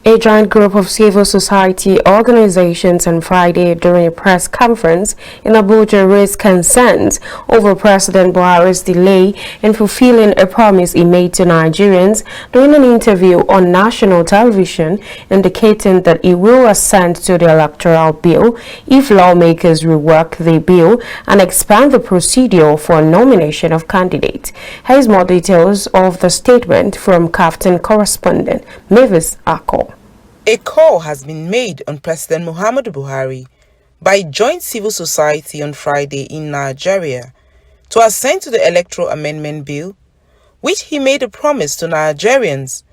A giant group of civil society organizations on Friday during a press conference in Abuja raised concerns over President Buhari's delay in fulfilling a promise he made to Nigerians during an interview on national television, indicating that he will assent to the electoral bill if lawmakers rework the bill and expand the procedure for nomination of candidates. Here's more details of the statement from KAFTAN correspondent Mavis Ako. A call has been made on President Muhammadu Buhari by joint civil society on Friday in Nigeria to assent to the Electoral Amendment Bill, which he made a promise to Nigerians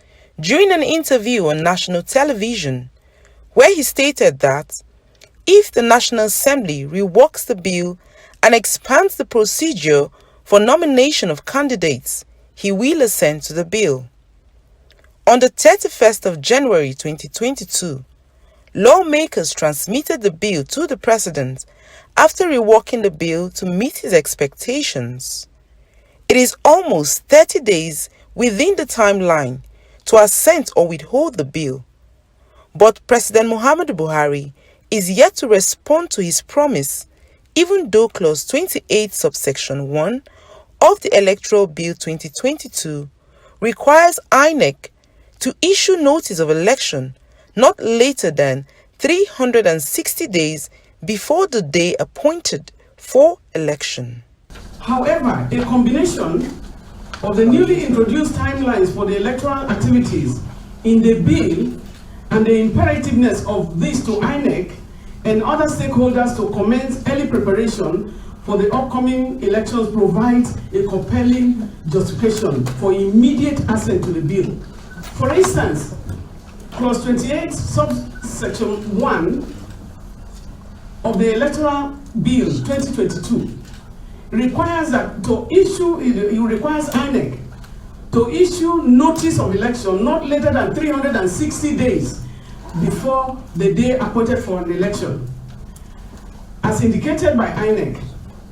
during an interview on national television, where he stated that if the National Assembly reworks the bill and expands the procedure for nomination of candidates, he will assent to the bill. On the 31st of January 2022, lawmakers transmitted the bill to the president after reworking the bill to meet his expectations. It is almost 30 days within the timeline to assent or withhold the bill. But President Muhammadu Buhari is yet to respond to his promise, even though Clause 28 subsection 1 of the Electoral Bill 2022 requires INEC to issue notice of election not later than 360 days before the day appointed for election. However, a combination of the newly introduced timelines for the electoral activities in the bill and the imperativeness of this to INEC and other stakeholders to commence early preparation for the upcoming elections provides a compelling justification for immediate assent to the bill. For instance, Clause 28, subsection 1 of the Electoral Bill 2022 requires INEC to issue notice of election not later than 360 days before the day appointed for an election. As indicated by INEC,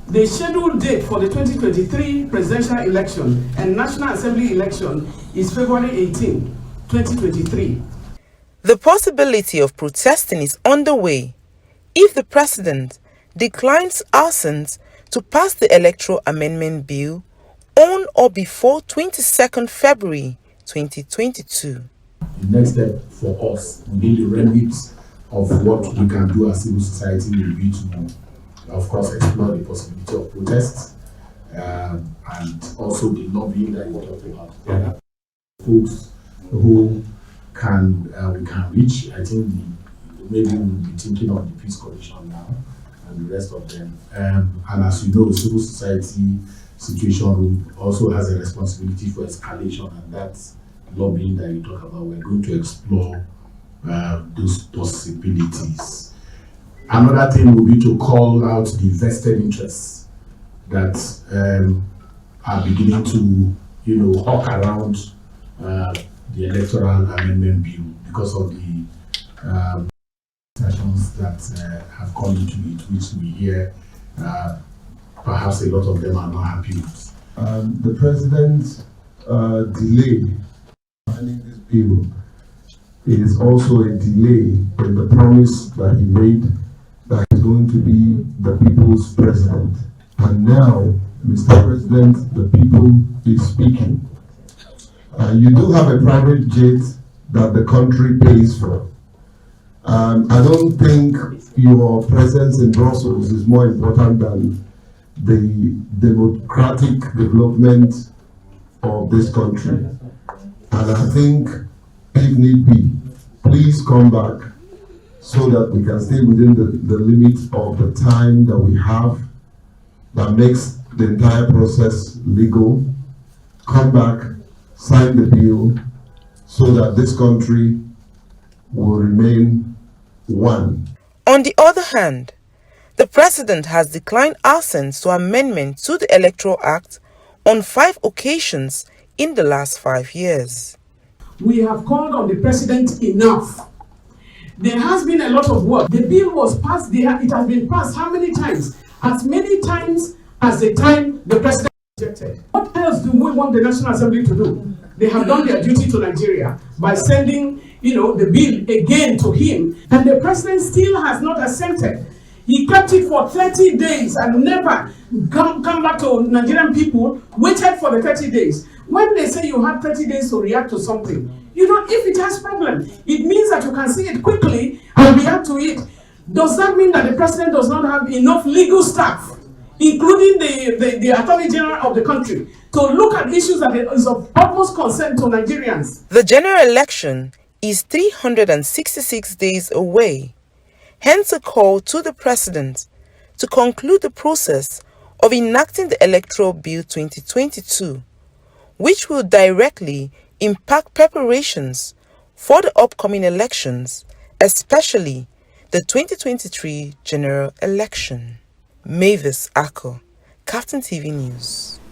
the scheduled date for the 2023 presidential election and National Assembly election is February 18, 2023. The possibility of protesting is underway if the president declines assent to pass the Electoral Amendment Bill on or before 22nd February 2022. The next step for us within the remit of what we can do as civil society will be to, of course, explore the possibility of protests and also the lobbying that we talked about together. Folks who can we can reach, I think maybe we'll be thinking of the Peace Commission now and the rest of them. And as you know, the civil society situation room also has a responsibility for escalation, and that's lobbying that you talk about. We're going to explore those possibilities. Another thing will be to call out the vested interests that are beginning to, hawk around the Electoral Amendment Bill because of the sessions that have come into it, which we hear perhaps a lot of them are not happy with. The president's delay signing this bill is also a delay in the promise that he made that he's going to be the people's president. And now, Mr. President, the people is speaking. You do have a private jet that the country pays for. I don't think your presence in Brussels is more important than the democratic development of this country. And I think, if need be, please come back so that we can stay within the limit of the time that we have that makes the entire process legal. Come back, sign the bill so that this country will remain one. On the other hand, the president has declined assent to amendments to the Electoral Act on 5 occasions in the last 5 years. We have called on the president enough. There has been a lot of work. The bill was passed, it has been passed how many times? As many times as the time the president rejected. What else do we want the National Assembly to do? They have done their duty to Nigeria by sending the bill again to him, and the president still has not assented. He kept it for 30 days and never come back to Nigerian people, waited for the 30 days. When they say you have 30 days to react to something, if it has problem, it means that you can see it quickly and react to it. Does that mean that the president does not have enough legal staff, including the Attorney General of the country, to look at issues that is of utmost concern to Nigerians? The general election is 366 days away. Hence a call to the President to conclude the process of enacting the Electoral Bill 2022, which will directly impact preparations for the upcoming elections, especially the 2023 general election. Mavis Ako, KAFTAN TV News.